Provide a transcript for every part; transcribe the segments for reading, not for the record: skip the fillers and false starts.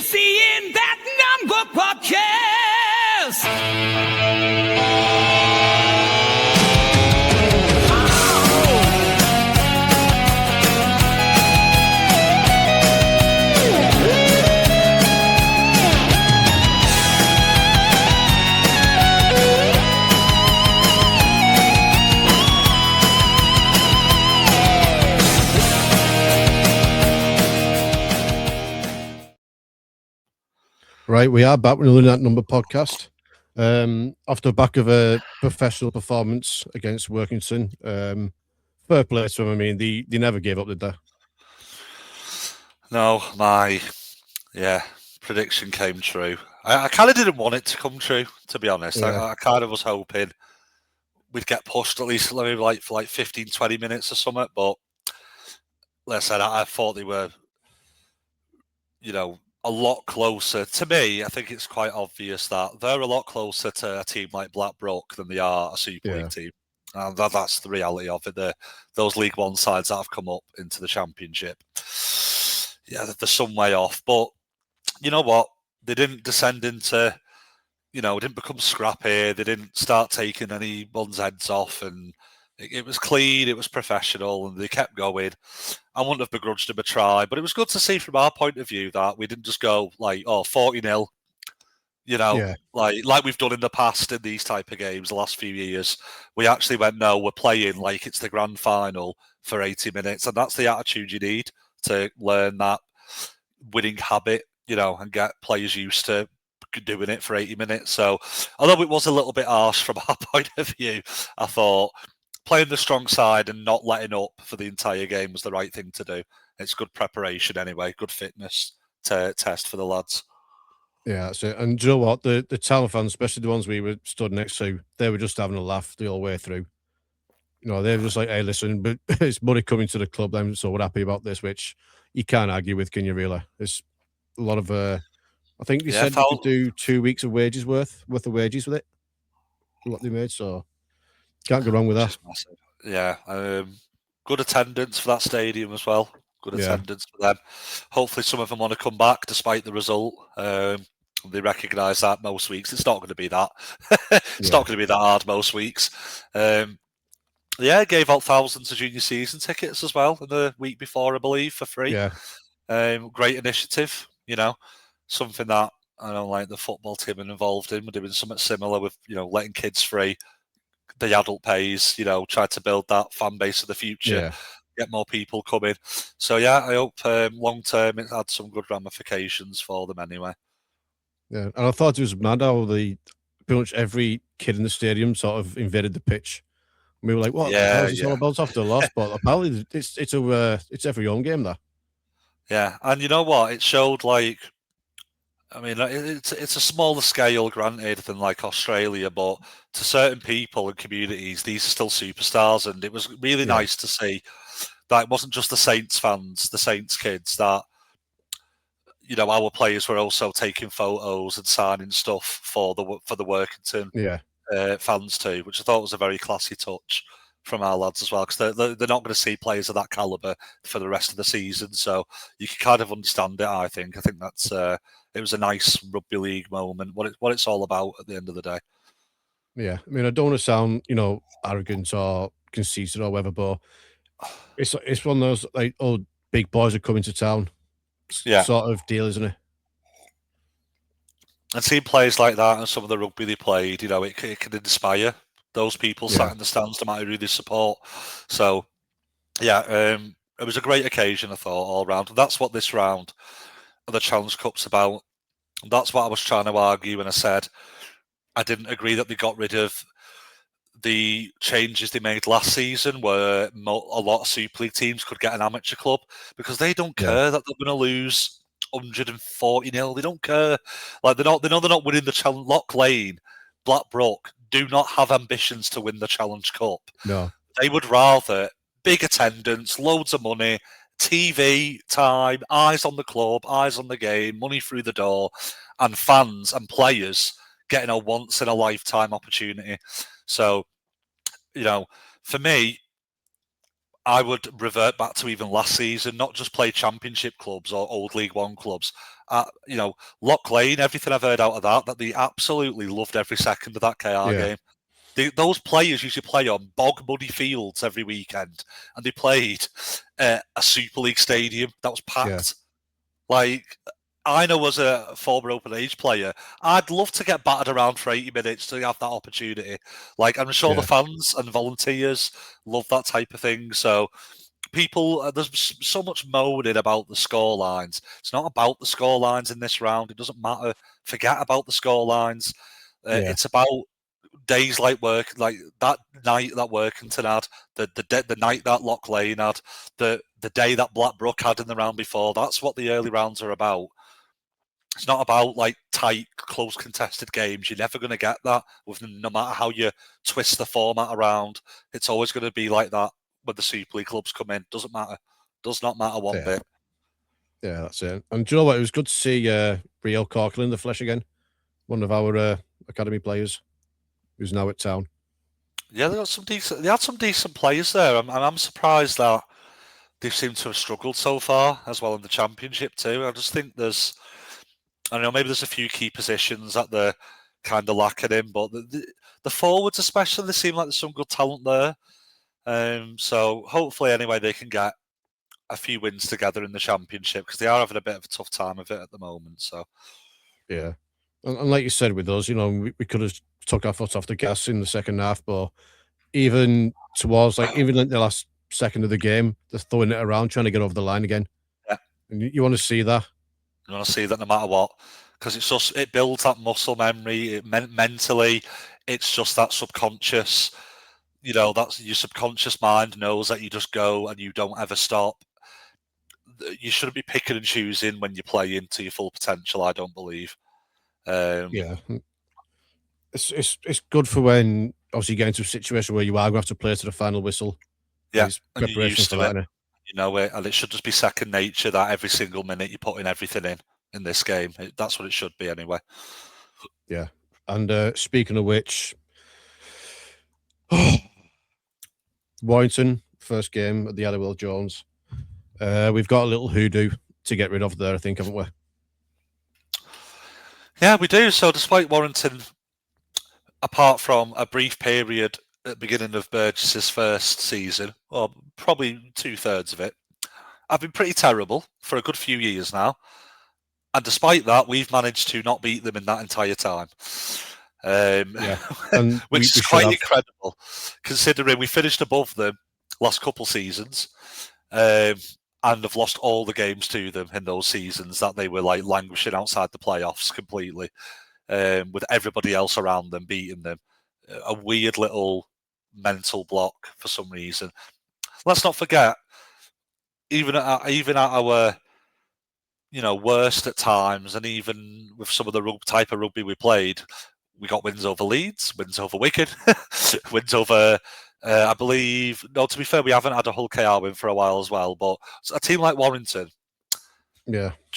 seeing that number podcast. Right, we are back with another That Number podcast. Off the back of a professional performance against Workington. Fair play to them. I mean, they never gave up, did they? No, my prediction came true. I kind of didn't want it to come true, to be honest. Yeah. I kind of was hoping we'd get pushed at least maybe like for like 15, 20 minutes or something. But like I said, I thought they were, a lot closer. To me, I think it's quite obvious that they're a lot closer to a team like Blackbrook than they are a Super League team. And that's the reality of it. Those League One sides that have come up into the Championship. Yeah, they're some way off. But you know what? They didn't descend into, didn't become scrappy. They didn't start taking anyone's heads off. And it was clean, it was professional, and they kept going. I wouldn't have begrudged them a try, but it was good to see from our point of view that we didn't just go like, 40-0, like we've done in the past in these type of games the last few years. We actually went, no, we're playing like it's the grand final for 80 minutes. And that's the attitude you need to learn that winning habit, and get players used to doing it for 80 minutes. So although it was a little bit harsh from our point of view, I thought playing the strong side and not letting up for the entire game was the right thing to do. It's good preparation anyway, good fitness to test for the lads. Yeah, that's it. And do you know what? The Town fans, especially the ones we were stood next to, they were just having a laugh the whole way through. They were just like, hey, listen, but it's money coming to the club then, so we're happy about this, which you can't argue with, can you really? It's a lot of, I think they said you could do 2 weeks of wages worth of wages with it, what they made, so can't go wrong with that. Yeah, good attendance for that stadium as well. Good attendance for them. Hopefully some of them want to come back despite the result. They recognise that most weeks. It's not going to be that. It's not going to be that hard most weeks. Gave out thousands of junior season tickets as well in the week before, I believe, for free. Yeah. Great initiative, something that I don't like the football team are involved in. We're doing something similar with, letting kids free. The adult pays, try to build that fan base of the future, get more people coming. So, I hope long term it had some good ramifications for them anyway. Yeah, and I thought it was mad how pretty much every kid in the stadium sort of invaded the pitch. We were like, what the hell is this all about after the loss? But apparently it's every home game there. Yeah, and you know what? It showed it's a smaller scale, granted, than like Australia, but to certain people and communities, these are still superstars, and it was really nice to see that it wasn't just the Saints fans, the Saints kids, that our players were also taking photos and signing stuff for the Workington fans too, which I thought was a very classy touch from our lads as well, because they're not going to see players of that calibre for the rest of the season, so you can kind of understand it. I think that's it was a nice rugby league moment, what it's all about at the end of the day. Yeah, I mean, I don't want to sound arrogant or conceited or whatever, but it's one of those like, oh, big boys are coming to town sort of deal, isn't it? And seeing players like that and some of the rugby they played, it can inspire those people sat in the stands, no matter who they support. So, it was a great occasion, I thought, all round. And that's what this round of the Challenge Cup's about. And that's what I was trying to argue when I said I didn't agree that they got rid of the changes they made last season, where a lot of Super League teams could get an amateur club, because they don't care that they're going to lose 140-0. They don't care. Like, they know they're not winning the Challenge. Lock Lane, Blackbrook do not have ambitions to win the Challenge Cup. No, they would rather big attendance, loads of money, TV time, eyes on the club, eyes on the game, money through the door, and fans and players getting a once-in-a-lifetime opportunity. So, for me, I would revert back to even last season, not just play championship clubs or old League One clubs. Lock Lane, everything I've heard out of that they absolutely loved every second of that KR game. Those players usually play on bog muddy fields every weekend, and they played a Super League stadium that was packed. Like, I know as a former open age player, I'd love to get battered around for 80 minutes to have that opportunity. Like, I'm sure the fans and volunteers love that type of thing. So people, there's so much moaning about the score lines. It's not about the score lines in this round. It doesn't matter. Forget about the score lines. It's about days like that night that Workington had, the night that Lock Lane had, the day that Blackbrook had in the round before. That's what the early rounds are about. It's not about like tight, close, contested games. You're never going to get that with no matter how you twist the format around. It's always going to be like that when the Super League clubs come in. Doesn't matter. Does not matter one bit. Yeah, that's it. And do you know what? It was good to see Rio Corkle in the flesh again. One of our academy players who's now at Town. Yeah, they had some decent players there. I'm surprised that they seem to have struggled so far as well in the Championship too. I just think maybe there's a few key positions that they're kind of lacking in, but the forwards especially, they seem like there's some good talent there. So hopefully anyway they can get a few wins together in the Championship, because they are having a bit of a tough time of it at the moment. So yeah, and like you said with us, we could have took our foot off the gas in the second half, but even towards even in the last second of the game, they're throwing it around trying to get over the line again. Yeah, and you want to see that. You want to see that no matter what, because it builds that muscle memory. Mentally, it's just that subconscious. That's your subconscious mind knows that you just go and you don't ever stop. You shouldn't be picking and choosing when you play into your full potential, I don't believe. Yeah. It's good for when obviously you get into a situation where you are going to have to play to the final whistle. Yeah, it's and you're used to that, it. You know it, and it should just be second nature that every single minute you're putting everything in this game. That's what it should be anyway. Yeah, and speaking of which, Warrington, first game at the Will Jones. We've got a little hoodoo to get rid of there, I think, haven't we? Yeah, we do. So despite Warrington, apart from a brief period at the beginning of Burgess's first season, or probably 2/3 of it, I've been pretty terrible for a good few years now. And despite that, we've managed to not beat them in that entire time. Which is quite incredible, considering we finished above them last couple seasons, and have lost all the games to them in those seasons that they were like languishing outside the playoffs completely, with everybody else around them beating them. A weird little mental block for some reason. Let's not forget, even at our worst at times, and even with some of the type of rugby we played, we got wins over Leeds, wins over Wigan, wins over, I believe, no, to be fair, we haven't had a Hull KR win for a while as well, but a team like Warrington,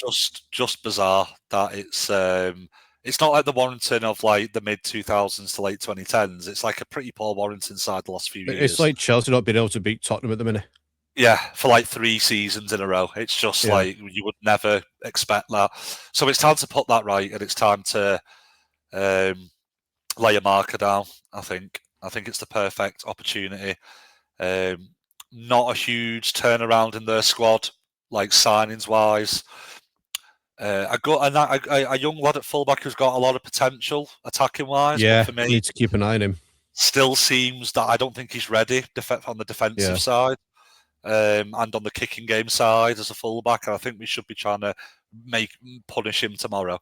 just bizarre that it's not like the Warrington of like the mid 2000s to late 2010s. It's like a pretty poor Warrington side the last few years. It's like Chelsea not being able to beat Tottenham at the minute. Yeah, for like 3 seasons in a row. It's just like you would never expect that. So it's time to put that right, and it's time to lay a marker down. I think it's the perfect opportunity. Not a huge turnaround in their squad, like signings wise. A young lad at fullback who's got a lot of potential attacking wise. Yeah, but for me, need to keep an eye on him. Still seems that I don't think he's ready on the defensive side. And on the kicking game side as a fullback, and I think we should be trying to punish him tomorrow.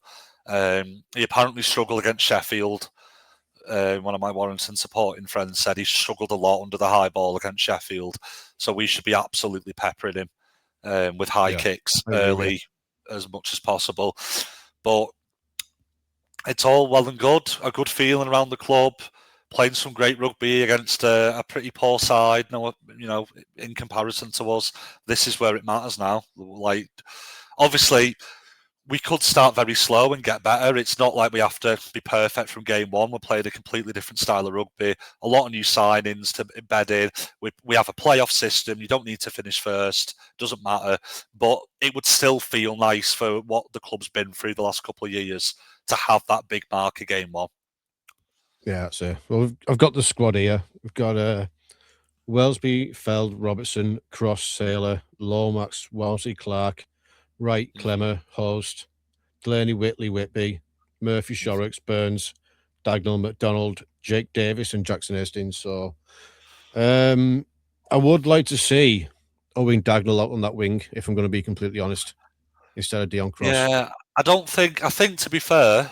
He apparently struggled against Sheffield. One of my Warrington supporting friends said he struggled a lot under the high ball against Sheffield, so we should be absolutely peppering him with high kicks early as much as possible. But it's all well and good, a good feeling around the club, playing some great rugby against a pretty poor side. No, in comparison to us, this is where it matters now. Like, obviously, we could start very slow and get better. It's not like we have to be perfect from game one. We're playing a completely different style of rugby. A lot of new signings to embed in. We have a playoff system. You don't need to finish first. Doesn't matter. But it would still feel nice for what the club's been through the last couple of years to have that big marker game one. Yeah, that's it. Well, I've got the squad here. We've got Wellesby, Feld, Robertson, Cross, Saylor, Lomax, Walsey, Clark, Wright, Clemmer, Host, Delaney, Whitley, Whitby, Murphy, Shorrocks, Burns, Dagnall, McDonald, Jake Davis, and Jackson Hastings. So I would like to see Owen Dagnall out on that wing, if I'm going to be completely honest, instead of Dion Cross. Yeah, I think to be fair,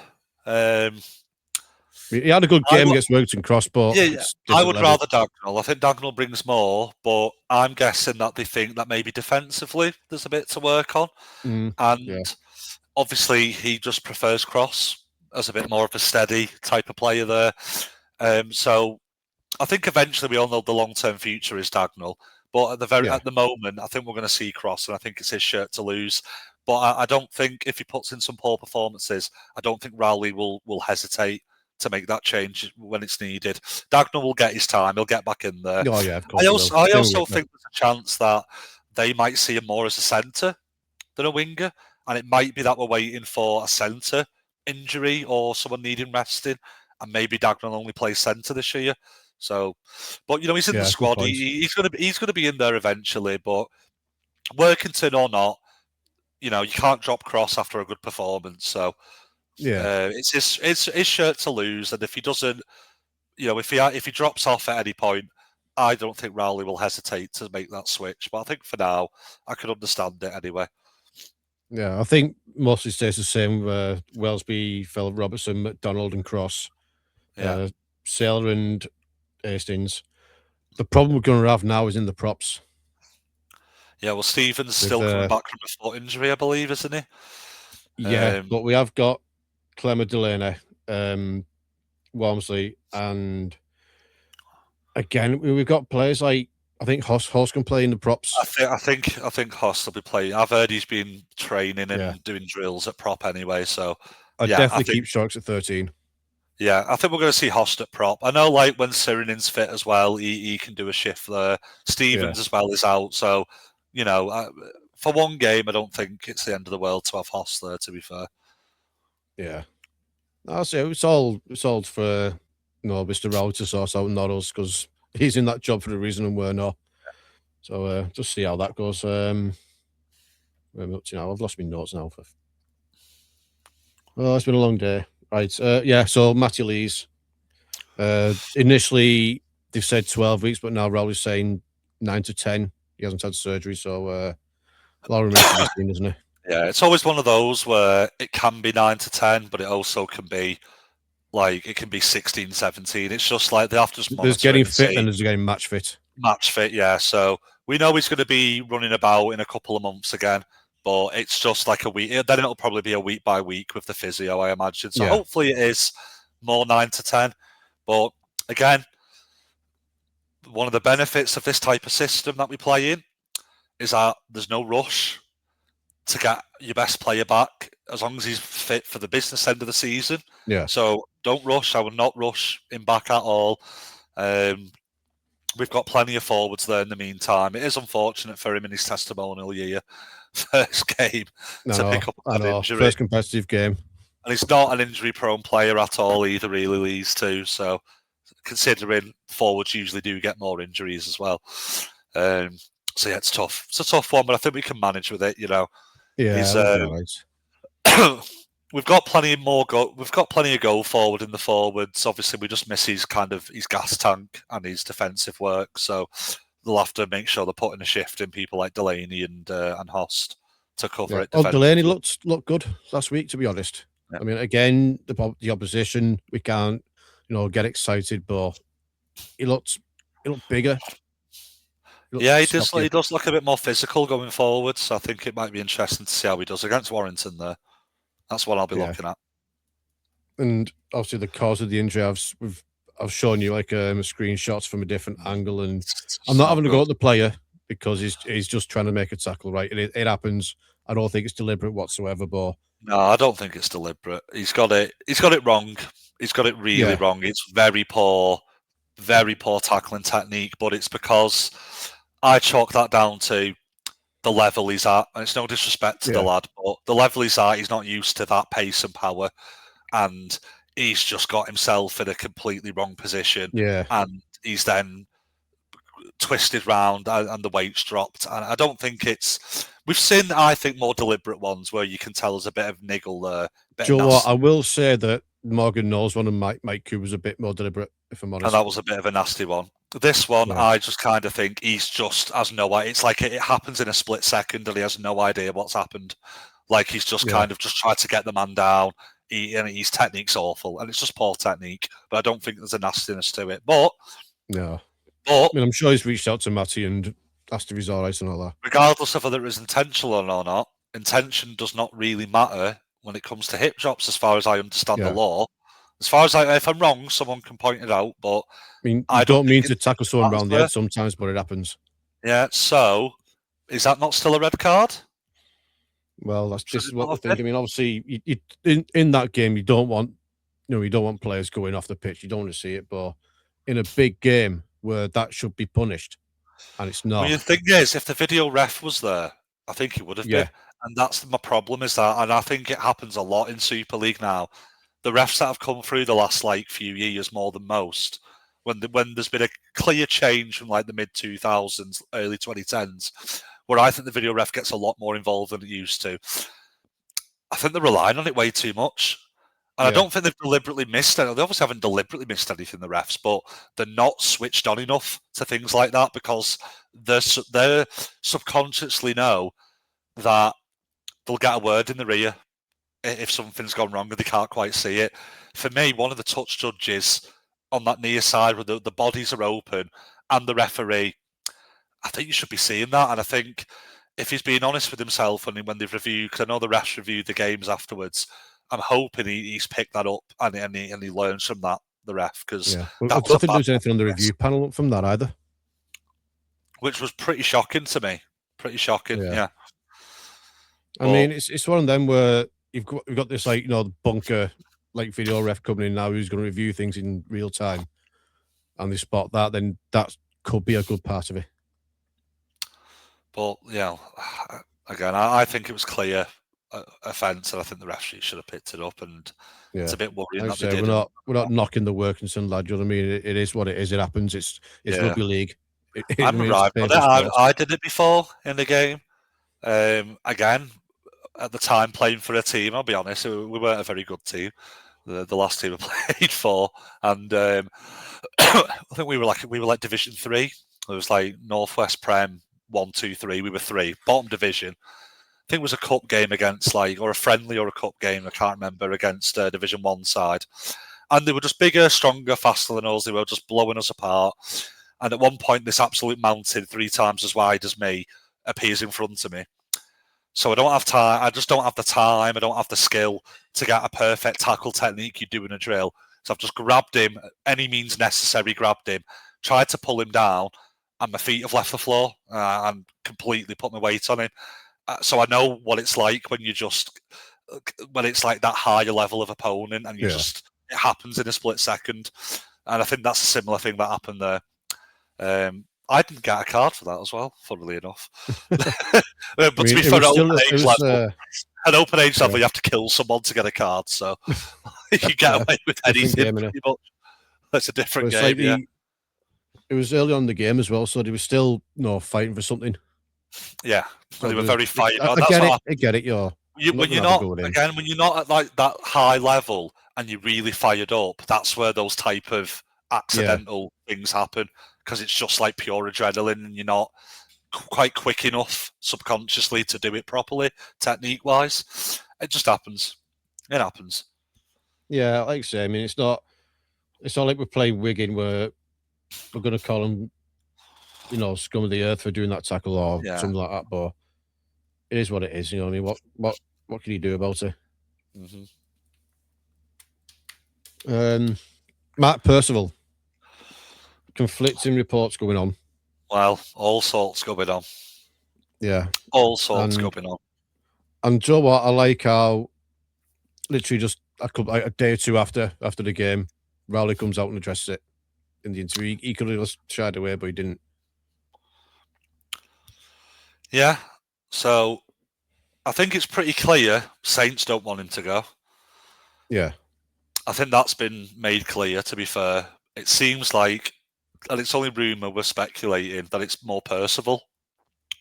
he had a good game against Workington Cross, but I would rather Dagnall. I think Dagnall brings more, but I'm guessing that they think that maybe defensively there's a bit to work on. Obviously he just prefers Cross as a bit more of a steady type of player there. So I think eventually we all know the long-term future is Dagnall, but at the moment I think we're going to see Cross, and I think it's his shirt to lose. But I don't think if he puts in some poor performances, I don't think Rowley will hesitate to make that change when it's needed. Dagnall will get his time; he'll get back in there. Oh yeah, of course. I also think there's a chance that they might see him more as a centre than a winger, and it might be that we're waiting for a centre injury or someone needing resting, and maybe Dagnall only plays centre this year. So, but he's in the squad. He's going to be in there eventually. But Workington or not, you can't drop Cross after a good performance. So. Yeah, it's his shirt to lose, and if he doesn't, if he drops off at any point, I don't think Rowley will hesitate to make that switch. But I think for now, I can understand it anyway. Yeah, I think mostly stays the same. Wellesby, Philip Robertson, McDonald, and Cross. Yeah, Saylor and Hastings. The problem we're going to have now is in the props. Yeah, well, Stephen's still coming back from a foot injury, I believe, isn't he? Yeah, but we have got Clemmer, Delaney, Walmsley, and again we've got players like I think Hoss can play in the props. I think Hoss will be playing. I've heard he's been training and doing drills at prop anyway. So I'd definitely keep Sharks at 13. Yeah, I think we're going to see Host at prop. I know, like when Sirenin's fit as well, he can do a shift there. Stevens as well is out, so for one game, I don't think it's the end of the world to have Hoss there. To be fair. Yeah, I'll say it's all for Mr. Rowley to sort out, not us, because he's in that job for a reason and we're not. So just see how that goes. Where am I up to now? I've lost my notes now. Oh, it's been a long day. Right. So Matty Lees. Initially they've said 12 weeks, but now Rowley's saying 9 to 10. He hasn't had surgery, so a lot remains to be seen, isn't it? Yeah, it's always one of those where it can be 9 to 10, but it also can be it can be 16, 17. It's just like they have to just monitor. There's getting fit and there's getting match fit. Match fit, yeah. So we know he's going to be running about in a couple of months again, but it's just like a week. Then it'll probably be a week by week with the physio, I imagine. So hopefully it is more 9 to 10. But again, one of the benefits of this type of system that we play in is that there's no rush to get your best player back as long as he's fit for the business end of the season. Yeah. So don't rush. I will not rush him back at all. We've got plenty of forwards there in the meantime. It is unfortunate for him in his testimonial year, first game, to pick up an injury. First competitive game. And he's not an injury-prone player at all either, really, Lees too. So considering forwards usually do get more injuries as well. So yeah, it's tough. It's a tough one, but I think we can manage with it, Yeah, we've got plenty of go forward in the forwards. Obviously, we just miss his gas tank and his defensive work. So they'll have to make sure they're putting a shift in people like Delaney and Host to cover it. Delaney looked good last week, to be honest. Yeah. I mean, again, the opposition, we can't get excited, but he looked bigger. He does look a bit more physical going forward. So I think it might be interesting to see how he does against Warrington there. That's what I'll be looking at. And obviously the cause of the injury, I've shown you screenshots from a different angle, and I'm not having to go at the player because he's just trying to make a tackle, right? It happens. I don't think it's deliberate whatsoever, but No, I don't think it's deliberate. He's got it. He's got it wrong. He's got it really Yeah. wrong. It's very poor tackling technique. But it's because I chalk that down to the level he's at, and it's no disrespect to the Yeah. lad, but the level he's at, he's not used to that pace and power, and he's just got himself in a completely wrong position, Yeah. and he's then twisted round and the weight's dropped. And I don't think it's. We've seen, I think, more deliberate ones where you can tell there's a bit of niggle there. Do you know what? I will say that Morgan knows one, and Mike Cooper's a bit more deliberate, if I'm honest. And that was a bit of a nasty one. This one, Yeah. I just kind of think he's just has no idea. It's like it happens in a split second, and he has no idea what's happened. Like he's just kind of just tried to get the man down. And his technique's awful, and it's just poor technique. But I don't think there's a nastiness to it. But no, but I mean, I'm sure he's reached out to Matty and asked if he's all right and all that. regardless of whether it was intentional or not, intention does not really matter when it comes to hip drops, as far as I understand the law. As far as if I'm wrong, someone can point it out. But I mean, I don't mean to tackle someone around the head sometimes, but it happens. Yeah. So, is that not still a red card? Well, this is what I think. I mean, obviously, in that game, you don't want players going off the pitch. You don't want to see it, but in a big game where that should be punished, and it's not. Well, the thing is, if the video ref was there, I think he would have been. And that's my problem is that, and I think it happens a lot in Super League now. The refs that have come through the last few years more than most, when there's been a clear change from the mid 2000s, early 2010s, where I think the video ref gets a lot more involved than it used to. I think they're relying on it way too much. And I don't think they've deliberately missed it. They obviously haven't deliberately missed anything, the refs, but they're not switched on enough to things like that because they subconsciously know that they'll get a word in the rear if something's gone wrong and they can't quite see it. For me, one of the touch judges on that near side where the bodies are open and the referee, I think you should be seeing that. And I think if he's being honest with himself and when they've reviewed, because I know the refs reviewed the games afterwards, I'm hoping he's picked that up and he learns from that, the ref. Because I don't think there's anything on the review panel from that either. Which was pretty shocking to me. Pretty shocking, yeah. I mean, it's one of them where we've got this the bunker video ref coming in now who's going to review things in real time, and they spot that, then that could be a good part of it. But again, I think it was clear offence, and I think the referee should have picked it up. And it's a bit worrying that they didn't. We're not knocking the Workington lad. You know what I mean? It is what it is. It happens. It's rugby league. I'm right. I did it before in the game. Again, at the time playing for a team, I'll be honest, we weren't a very good team. The last team I played for, and I think we were like Division 3. It was like Northwest Prem 1, 2, 3. We were 3, bottom division. I think it was a cup game against or a friendly or a cup game. I can't remember, against Division 1 side, and they were just bigger, stronger, faster than us. They were just blowing us apart. And at one point, this absolute mountain, 3 times as wide as me, appears in front of me. So I don't have time. I just don't have the time. I don't have the skill to get a perfect tackle technique you do in a drill. So I've just grabbed him, any means necessary, grabbed him, tried to pull him down, and my feet have left the floor and completely put my weight on him. So I know what it's like when it's like that higher level of opponent, and it happens in a split second. And I think that's a similar thing that happened there. I didn't get a card for that as well, funnily enough. But to be fair, at open age level, you have to kill someone to get a card, so you get away with anything pretty much. That's a different game. It was early on in the game as well, so they were still fighting for something. Yeah, so they were very fighting. I get it. When you're not at that high level and you're really fired up, that's where those type of accidental things happen, because it's just like pure adrenaline and you're not quite quick enough subconsciously to do it properly, technique wise. It just happens. It happens. Yeah, like I say, I mean, it's not like we're playing Wigan where we're going to call them, scum of the earth for doing that tackle or something like that. But it is what it is. You know what I mean? What can you do about it? Matt Percival. Conflicting reports going on. Well, all sorts going on. Yeah. All sorts going on. And do you know what? I like how literally just a day or two after the game, Rowley comes out and addresses it in the interview. He could have just shied away, but he didn't. Yeah. So I think it's pretty clear Saints don't want him to go. Yeah. I think that's been made clear, to be fair. It seems like, and it's only rumour, we're speculating, that it's more Percival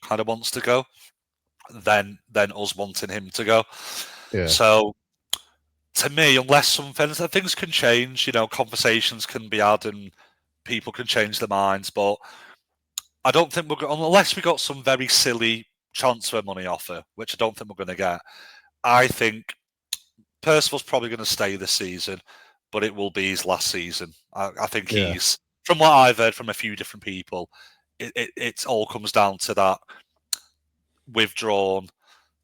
kind of wants to go than us wanting him to go. Yeah. So, to me, unless things can change, conversations can be had and people can change their minds, but I don't think unless we got some very silly transfer money offer, which I don't think we're going to get, I think Percival's probably going to stay this season, but it will be his last season. I think he's, from what I've heard from a few different people, it all comes down to that withdrawn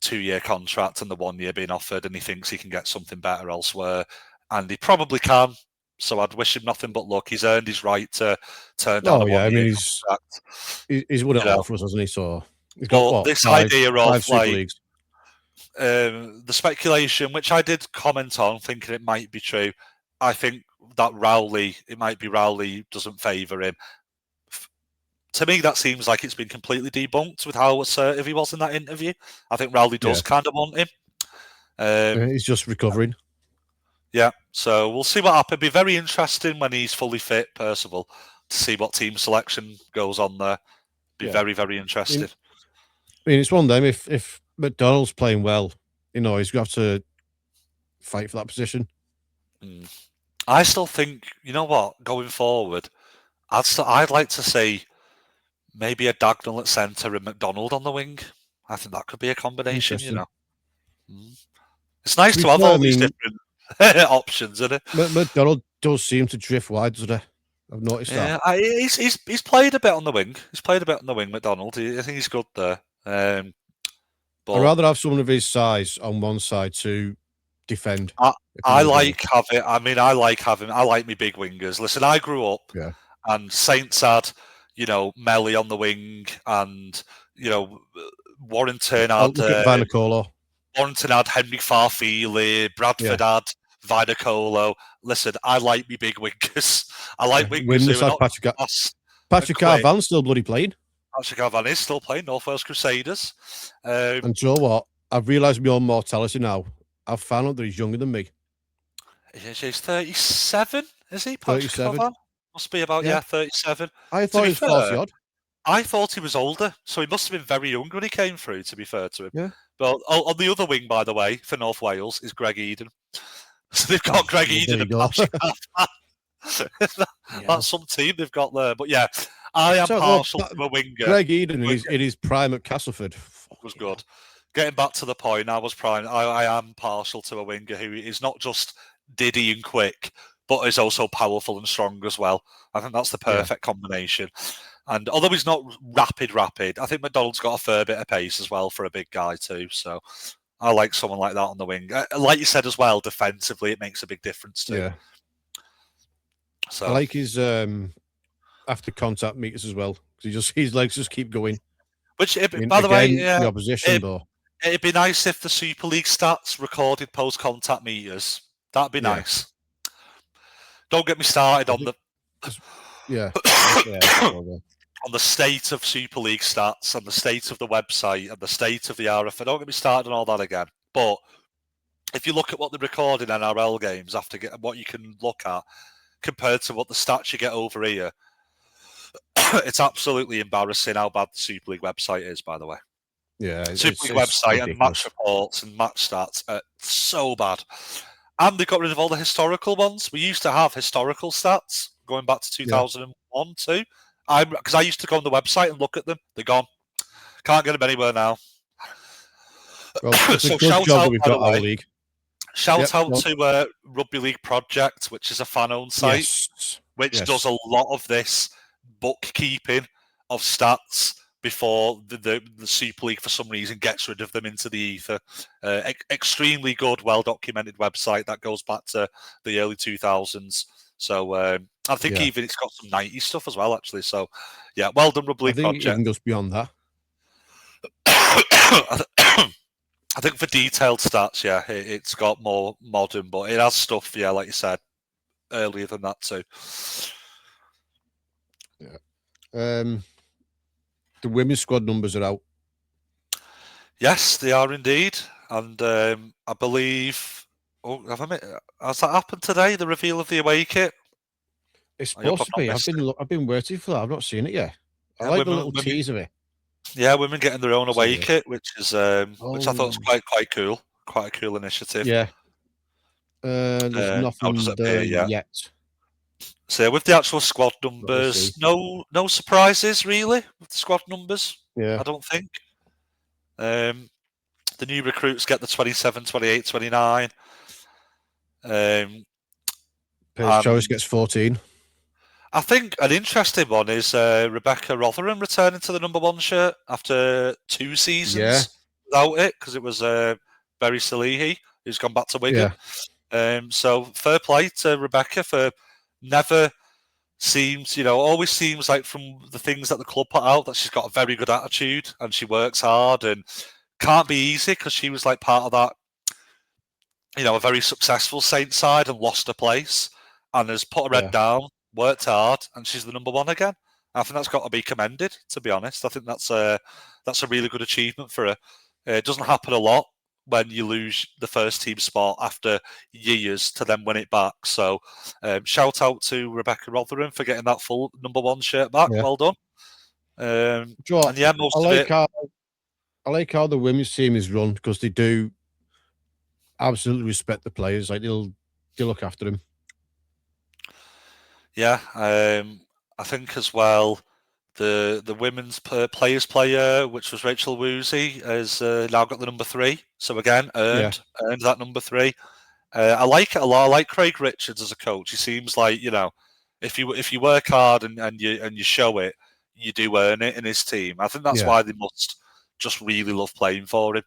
2-year contract and the 1 year being offered, and he thinks he can get something better elsewhere, and he probably can. So I'd wish him nothing but luck. He's earned his right to turn down a 1 year contract. He's won it all for us, hasn't he? So he's got this five Super Leagues. The speculation, which I did comment on, thinking it might be true. I think that Rowley doesn't favour him. To me, that seems like it's been completely debunked with how assertive he was in that interview. I think Rowley does kind of want him. He's just recovering. Yeah, so we'll see what happens. It'll be very interesting when he's fully fit, Percival, to see what team selection goes on there. Very, very interesting. I mean, it's one of them. If McDonald's playing well, he's going to have to fight for that position. I still think, going forward, I'd like to see maybe a Dagnall at centre and McDonald on the wing. I think that could be a combination, It's nice to have all these different options, isn't it? McDonald does seem to drift wide, doesn't he? I've noticed that. He's played a bit on the wing. McDonald. I think he's good there. But I'd rather have someone of his size on one side to defend. I like my big wingers. Listen, I grew up and Saints had, Melly on the wing, and Warrington had Warrington had Henry Farfeely, Bradford had Vinacolo. Listen, I like me big wingers. I like wingers. Patrick Carvan's still bloody playing. Patrick Carvan is still playing North Wales Crusaders. And do you know what? I've realised my own mortality now. I've found out that he's younger than me. He's 37, is he? Patrick 37. Carvan? Must be about 37. I thought he was 40 odd. I thought he was older, so he must have been very young when he came through, to be fair to him. Yeah. But on the other wing, by the way, for North Wales, is Greg Eden. So they've got Greg Eden and Patrick Carvan. That's some team they've got there. But yeah, I am partial to a winger. Greg Eden in his prime at Castleford was good. Getting back to the point, I am partial to a winger who is not just diddy and quick, but is also powerful and strong as well. I think that's the perfect combination. And although he's not rapid, I think McDonald's got a fair bit of pace as well for a big guy too. So I like someone like that on the wing. Like you said as well, defensively, it makes a big difference too. Yeah. So I like his after contact meters as well, because his legs just keep going. Which, by the way, the opposition though. It'd be nice if the Super League stats recorded post-contact meters. That'd be nice. Don't get me started on the on the state of Super League stats and the state of the website and the state of the RFA. Don't get me started on all that again. But if you look at what they record in NRL games what you can look at compared to what the stats you get over here, it's absolutely embarrassing how bad the Super League website is, by the way. Yeah, Super League website and match reports and match stats are so bad. And they got rid of all the historical ones. We used to have historical stats going back to 2001 too. Because I used to go on the website and look at them. They're gone. Can't get them anywhere now. Well, it's a good job that we've got our league. Shout out to Rugby League Project, which is a fan-owned site, which does a lot of this bookkeeping of stats before the Super League, for some reason, gets rid of them into the ether. Extremely good, well-documented website that goes back to the early 2000s. So I think even it's got some 90s stuff as well, actually. So, well done, Rugby League Project. I think it even goes beyond that. I think for detailed stats, yeah, it's got more modern, but it has stuff, yeah, like you said, earlier than that too. Yeah. The women's squad numbers are out. Yes, they are indeed, and I believe. Oh, has that happened today? The reveal of the away kit. It's I hope supposed I've to not be. missed it. I've been waiting for that. I've not seen it yet. I Yeah, like the little tease of it. Yeah, women getting their own Let's have a away look. kit, which is which I thought was Oh, quite cool. Quite a cool initiative. yeah. There's How does nothing it there appear yet? yet. So with the actual squad But we'll see. numbers, no surprises really with the squad numbers. Yeah. I don't think. The new recruits get the 27, 28, 29. Page And Choice gets 14. I think an interesting one is Rebecca Rotherham returning to the number 1 shirt after 2 seasons without it, because it was Berry Salihi who's gone back to Wigan. So fair play to Rebecca for never always seems like from the things that the club put out that she's got a very good attitude and she works hard, and can't be easy because she was like part of that, a very successful Saints side and lost her place and has put her head down, worked hard, and she's the number 1 again. I think that's got to be commended, to be honest. I think that's a really good achievement for her. It doesn't happen a lot when you lose the first team spot after years to then win it back. So shout out to Rebecca Rotherham for getting that full number 1 shirt back. Yeah. Well done. And yeah, most of it. I like how the women's team is run, because they do absolutely respect the players. Like they look after them. Yeah, I think as well the women's players player, which was Rachel Woozy, has now got the number 3. So again, earned that number 3. I like it a lot. I like Craig Richards as a coach. He seems like, if you work hard and you show it, you do earn it in his team. I think that's why they must just really love playing for him.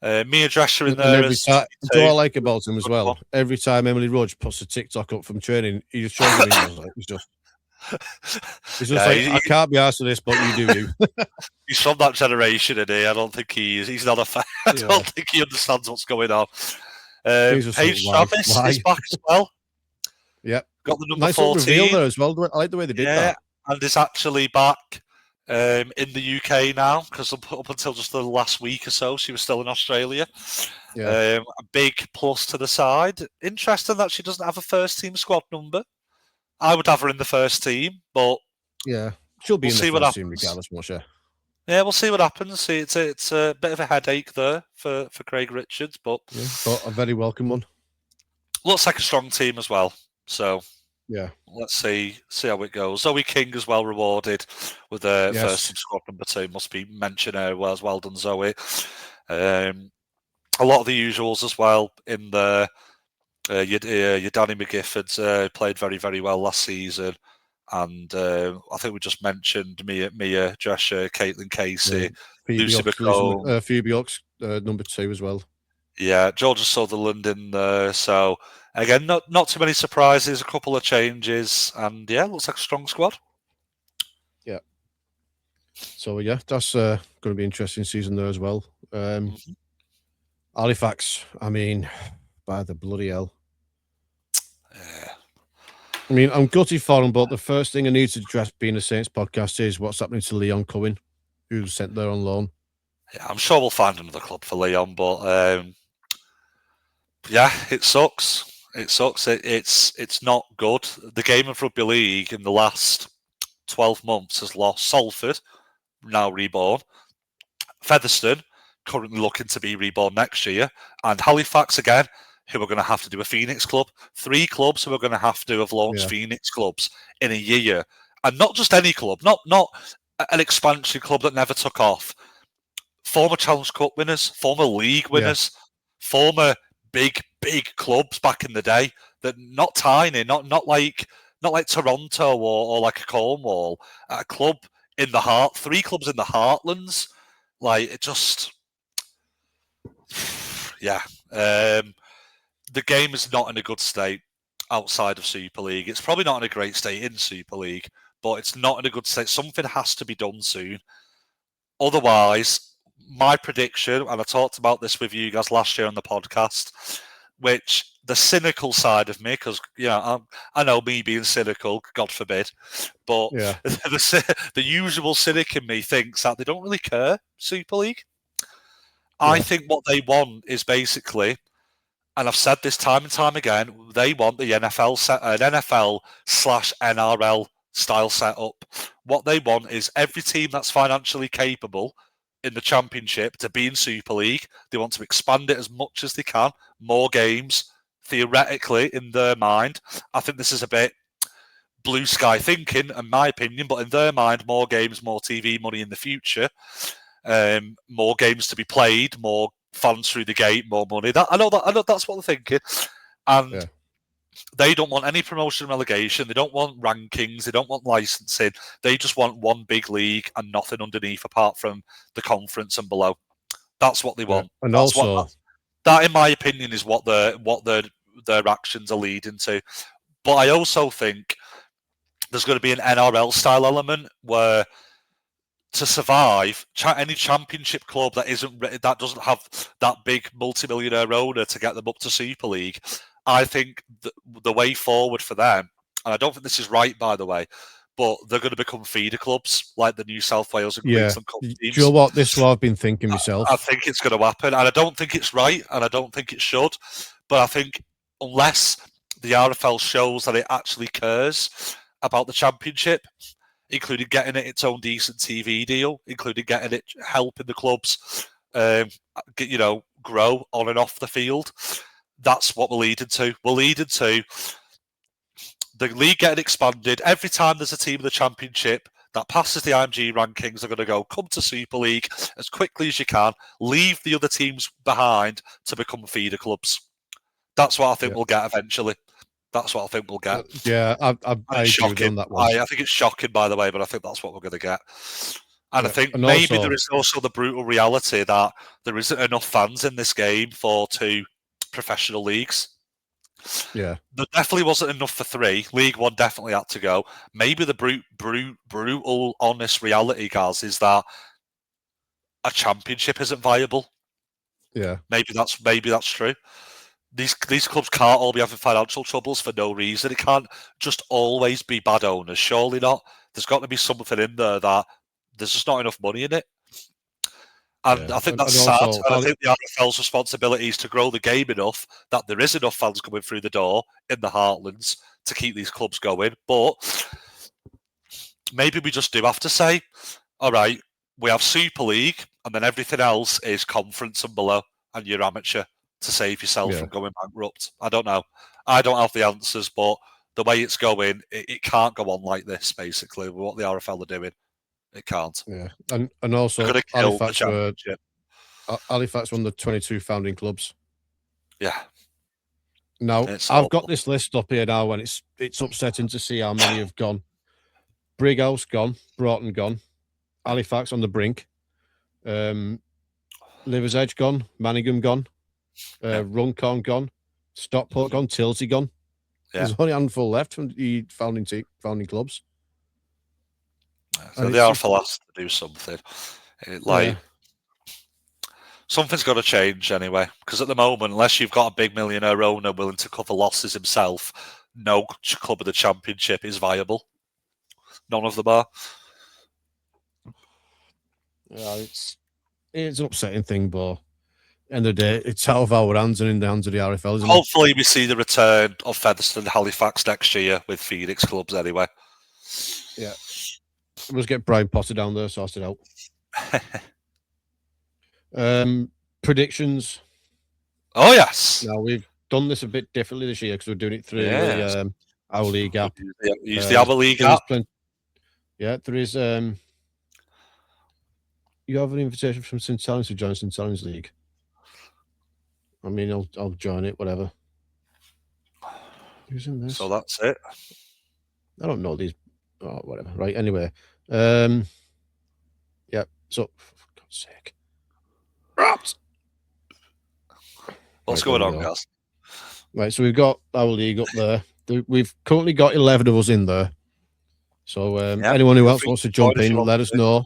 Mia Drescher in there. Every time, what I like about him as well, every time Emily Rudge puts a TikTok up from training, he just shows him videos. Like, he's just like, I can't be asked for this, but you do. He's from that generation, isn't he? I don't think he's not a fan. I don't think he understands what's going on. Paige Travis is back as well. Yeah, got the number 14. Nice reveal there as well. I like the way they did that. And is actually back in the UK now, because up until just the last week or so, she was still in Australia. A big plus to the side. Interesting that she doesn't have a first team squad number. I would have her in the first team, but she'll be in the first team regardless, won't she? Yeah, we'll see what happens. See, it's a bit of a headache there for Craig Richards, but a very welcome one. Looks like a strong team as well. So let's see how it goes. Zoe King as well rewarded with the first team squad number 2. Must be mentioned as well done, Zoe. A lot of the usuals as well in the your Danny McGifford played very, very well last season. And I think we just mentioned Mia Drescher, Caitlin Casey, Lucy McComb. Phoebe Ox, number 2 as well. Yeah, Georgia Sutherland in there. So, again, not too many surprises, a couple of changes. And, looks like a strong squad. Yeah. So, that's going to be an interesting season there as well. Halifax, I mean, by the bloody hell. I mean, I'm gutted for him, but the first thing I need to address being a Saints podcast is what's happening to Leon Cohen, who's sent there on loan. Yeah, I'm sure we'll find another club for Leon, but it sucks. It sucks. It's not good. The game of rugby league in the last 12 months has lost Salford, now reborn, Featherstone, currently looking to be reborn next year, and Halifax again, who are going to have to do a Phoenix club. 3 clubs who are going to have to have launched Phoenix clubs in a year. And not just any club, not an expansion club that never took off. Former Challenge Cup winners, former league winners, former big clubs back in the day, that not tiny, not like Toronto or like a Cornwall, a club in the heart, 3 clubs in the heartlands. Like, it just, the game is not in a good state outside of Super League. It's probably not in a great state in Super League, but it's not in a good state. Something has to be done soon. Otherwise, my prediction, and I talked about this with you guys last year on the podcast, which the cynical side of me, because I know me being cynical, God forbid, but the usual cynic in me thinks that they don't really care, Super League. I think what they want is basically, and I've said this time and time again, they want the NFL/NRL style setup. What they want is every team that's financially capable in the championship to be in Super League. They want to expand it as much as they can, more games, theoretically, in their mind. I think this is a bit blue sky thinking, in my opinion, but in their mind, more games, more TV money in the future, more games to be played, more fans through the gate, more money. I know that's what they're thinking. And they don't want any promotion and relegation. They don't want rankings. They don't want licensing. They just want one big league and nothing underneath apart from the conference and below. That's what they want. And that's also, that, in my opinion, is what their actions are leading to. But I also think there's going to be an NRL style element where, to survive, any championship club that doesn't have that big multi-millionaire owner to get them up to Super League, I think the way forward for them, and I don't think this is right, by the way, but they're going to become feeder clubs like the New South Wales and Queensland Cup teams. Do you know what? This is what I've been thinking myself. I think it's going to happen, and I don't think it's right, and I don't think it should. But I think unless the RFL shows that it actually cares about the championship, including getting it its own decent TV deal, including getting it helping the clubs, grow on and off the field. That's what we're leading to. We're leading to the league getting expanded. Every time there's a team in the championship that passes the IMG rankings, they're going to go, come to Super League as quickly as you can, leave the other teams behind to become feeder clubs. That's what I think we'll get eventually. That's what I think we'll get. I agree on that one. I think it's shocking, by the way, but I think that's what we're going to get. And I think there is also the brutal reality that there isn't enough fans in this game for 2 professional leagues. Yeah. There definitely wasn't enough for 3. League One definitely had to go. Maybe the brutal, honest reality, guys, is that a championship isn't viable. Yeah. Maybe that's true. These clubs can't all be having financial troubles for no reason. It can't just always be bad owners. Surely not. There's got to be something in there that there's just not enough money in it. And I think that's sad. And I think the RFL's responsibility is to grow the game enough that there is enough fans coming through the door in the heartlands to keep these clubs going. But maybe we just do have to say, all right, we have Super League, and then everything else is conference and below, and you're amateur to save yourself from going bankrupt. I don't know. I don't have the answers, but the way it's going, it can't go on like this, basically, with what the RFL are doing. It can't. Yeah. And also, Halifax were one of the 22 founding clubs. Yeah. Now, I've got this list up here now, and it's upsetting to see how many have gone. Brighouse gone, Broughton gone, Halifax on the brink, Liver's Edge gone, Manningham gone, Runcorn gone, Stockport gone, Tilsey gone. Yeah. There's only a handful left from the founding clubs. So the RFL has to do something. Something's got to change anyway, because at the moment, unless you've got a big millionaire owner willing to cover losses himself, no club of the championship is viable. None of them are. Yeah, it's an upsetting thing, but end of the day, it's out of our hands and in the hands of the RFL, isn't it? Hopefully we see the return of Featherstone and Halifax next year with Phoenix clubs anyway. Yeah. Let's get Brian Potter down there, sorted out. Predictions. Oh, yes. Now, we've done this a bit differently this year because we're doing it through our league app. Use the Our League app. Yeah, there is... you have an invitation from St. Helens to join St. Helens League. I mean, I'll join it, whatever. Who's in this? So that's it. I don't know these. Oh, whatever. Right. Anyway. Yeah. So, for God's sake. What's going on, guys? Right. So we've got our league up there. We've currently got 11 of us in there. So anyone who else wants to jump in, let us know.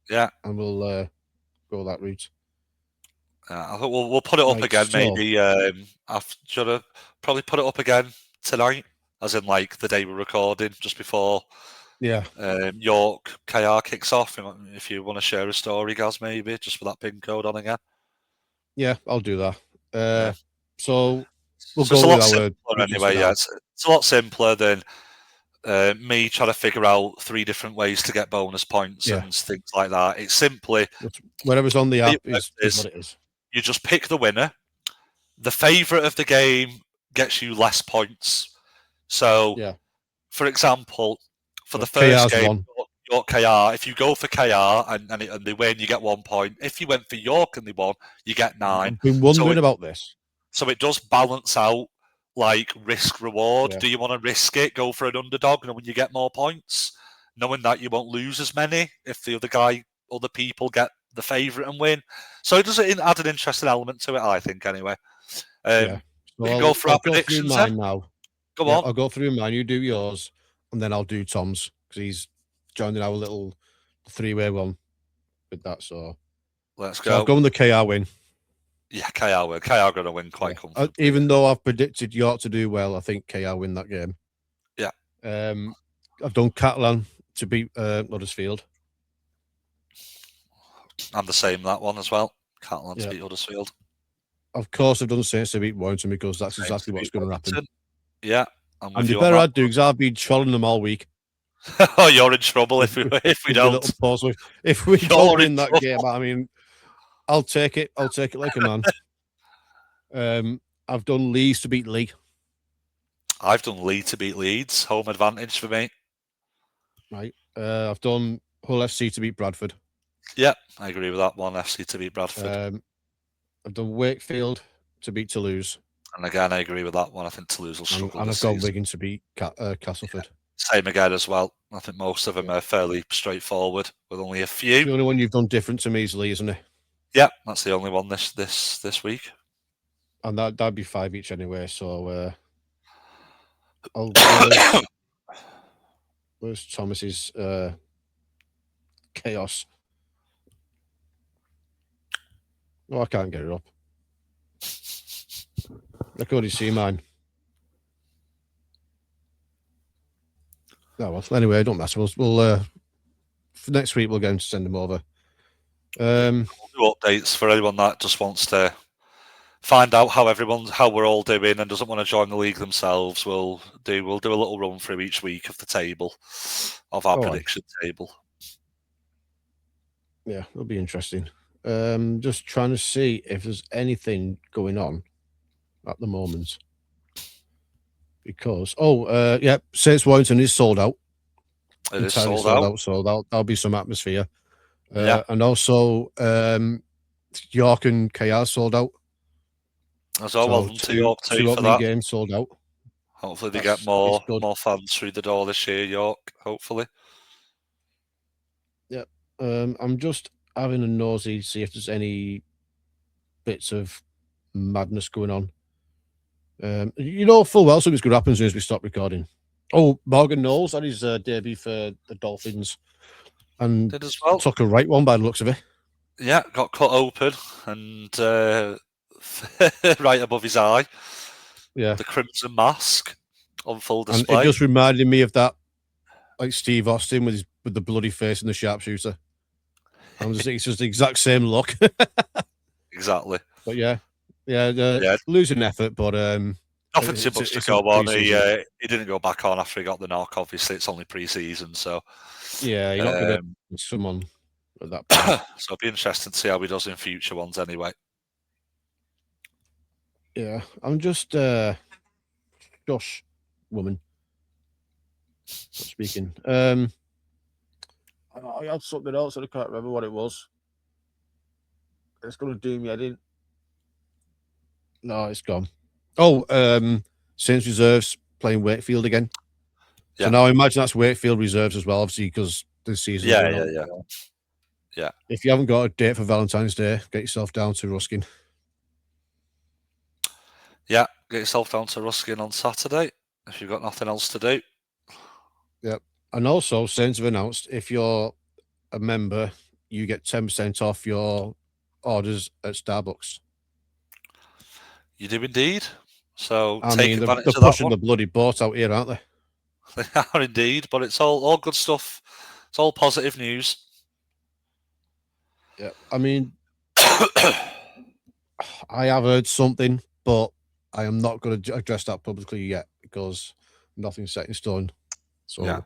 Yeah. And we'll go that route. I think we'll put it up Right, again. so- Maybe after probably put it up again tonight, as in like the day we're recording, just before Yeah, York KR kicks off. If you want to share a story, Gaz, maybe just for that pin code on again. yeah, I'll do that. Yeah. So we'll So it's go a with lot our simpler predictions anyway. for Yeah, now. it's a lot simpler than me trying to figure out 3 different ways to get bonus points Yeah. and things like that. It's simply Whatever's on the the way app it works is what it is. you just pick the winner. The favourite of the game gets you less points. So, Yeah. for example, for So the first KR's game, one. York KR, if you go for KR and they win, you get 1 point. If you went for York and they won, you get 9. I've been wondering about this. So it does balance out like risk reward. Yeah. Do you want to risk it? Go for an underdog, knowing you get more points, knowing that you won't lose as many if the other people get the favourite and win. So it does add an interesting element to it, I think. Anyway, Yeah. So we can go for I'll our go through predictions mine then. now. Go Yeah, on. I'll go through mine. You do yours, and then I'll do Tom's because he's joining our little 3-way one with that. So Let's So go. I've gone with the KR win. Yeah, KR win. KR going to win quite comfortably. Even though I've predicted York to do well, I think KR win that game. Yeah. I've done Catalan to beat Huddersfield. I'm the same that one as well. Catalan to Yeah. beat Huddersfield. Of course, I've done Saints to beat Warrington because that's Saints exactly to what's beat going to happen. Warrington. Yeah, I'm And with the you better on I'd do because I've been trolling them all week. that. Oh, you're in trouble if we With the don't. little pause. If we You're don't in win that trouble. game, I mean, I'll take it. I'll take it like a man. I've done Lees to beat Lee. I've done Leeds to beat Leeds. Home advantage for me. Right. I've done Hull FC to beat Bradford. Yeah, I agree with that one. FC to beat Bradford. I've done Wakefield to beat Toulouse. And again, I agree with that one. I think Toulouse will struggle And this I've gone season. Wigan to beat Castleford. Same again as well. I think most of them are fairly straightforward with only a few. The only one you've done different to me is Lee, isn't it? Yeah, that's the only one this week. And that'd be 5 each anyway. So where's Thomas's chaos? Oh, I can't get it up. I can only see mine. No, well, anyway, it don't matter. We'll for next week we'll get him to send them over. We'll do updates for anyone that just wants to find out how we're all doing and doesn't want to join the league themselves. We'll do a little run through each week of the table of our prediction table. Yeah, it'll be interesting. Just trying to see if there's anything going on at the moment. Because Saints Warrington is sold out. It is Entirely sold out. So that'll be some atmosphere. Yeah. And also York and KR sold out. As well, well done to York too two for opening that. games sold out. Hopefully they get more fans through the door this year, York. Hopefully. Yeah. I'm just having a nosy to see if there's any bits of madness going on. You know full well something's going to happen as soon as we stop recording. Oh, Morgan Knowles had his debut for the Dolphins and did as well. Took a right one by the looks of it. Yeah, got cut open and right above his eye. Yeah, the crimson mask on full display. And it just reminded me of that, like Steve Austin with the bloody face and the sharpshooter. It's just the exact same look. Exactly. But yeah, losing effort, but nothing too much to go on. He didn't go back on after he got the knock. Obviously, it's only pre-season, so yeah, you're not going to someone at that point. So it'll be interesting to see how he does in future ones, anyway. Yeah, I'm just Josh woman. Not speaking. I had something else and I can't remember what it was. It's going to do me. I didn't. No, it's gone. Oh, Saints reserves playing Wakefield again. Yeah. So now I imagine that's Wakefield reserves as well, obviously, because this season. Yeah. If you haven't got a date for Valentine's Day, get yourself down to Ruskin. Yeah, get yourself down to Ruskin on Saturday if you've got nothing else to do. Yep. And also, Saints have announced if you're a member, you get 10% off your orders at Starbucks. You do indeed. So I take mean, advantage they're of that pushing one. the bloody boat out here, aren't they? They are indeed, but it's all good stuff. It's all positive news. Yeah, I mean, I have heard something, but I am not going to address that publicly yet because nothing's set in stone. So Yeah.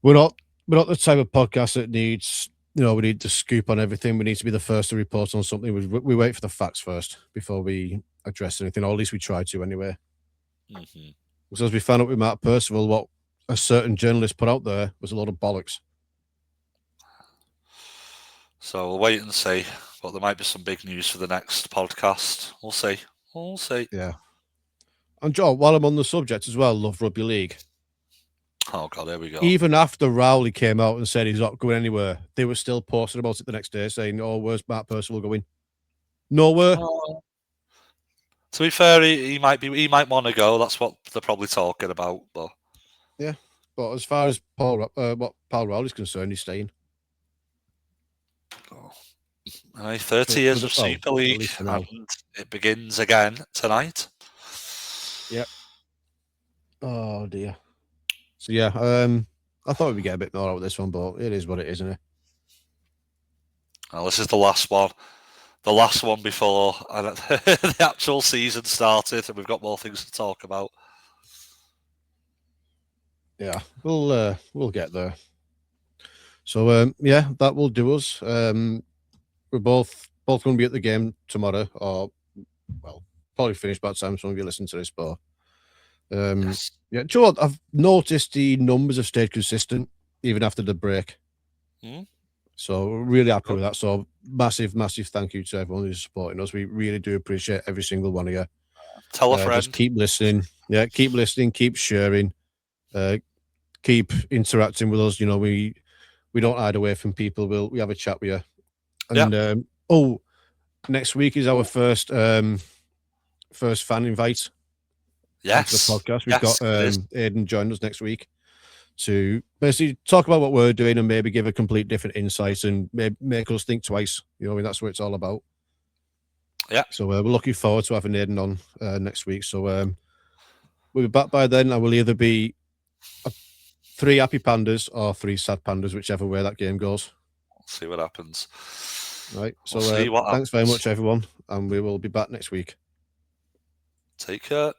we're not the type of podcast that needs, we need to scoop on everything. We need to be the first to report on something. We wait for the facts first before we address anything, or at least we try to anyway. Mm-hmm. So as we found out with Matt Percival, what a certain journalist put out there was a lot of bollocks. So we'll wait and see. But there might be some big news for the next podcast. We'll see. We'll see. Yeah. And Joe, while I'm on the subject as well, love rugby league. Oh God, there we go. Even after Rowley came out and said he's not going anywhere, they were still posting about it the next day, saying, "Oh, where's Matt Percival going? Nowhere." Oh. To be fair, he might want to go. That's what they're probably talking about. But yeah, but as far as what Paul Rowley's concerned, he's staying. 30 years of Super League, and it begins again tonight. Yep. Oh dear. So yeah, I thought we'd get a bit more out of this one, but it is what it is, isn't it? Well, this is the last one. The last one before the actual season started, and we've got more things to talk about. Yeah, we'll get there. So yeah, that will do us. We're both going to be at the game tomorrow, or well, probably finished by the time some of you listen to this. But Yes. yeah, do you know what? I've noticed the numbers have stayed consistent even after the break. So we're really happy with that. So massive thank you to everyone who's supporting us. We really do appreciate every single one of you. Tell a friend. Just keep listening. Yeah, keep listening, keep sharing, keep interacting with us. We don't hide away from people. We have a chat with you. And next week is our first fan invite. Yes. To the podcast. We've got Aidan join us next week to basically talk about what we're doing and maybe give a complete different insight and make us think twice. That's what it's all about. Yeah. So we're looking forward to having Aidan on next week. So we'll be back by then. I will either be 3 happy pandas or 3 sad pandas, whichever way that game goes. We'll see what happens. Right. So thanks very much, everyone, and we will be back next week. Take care.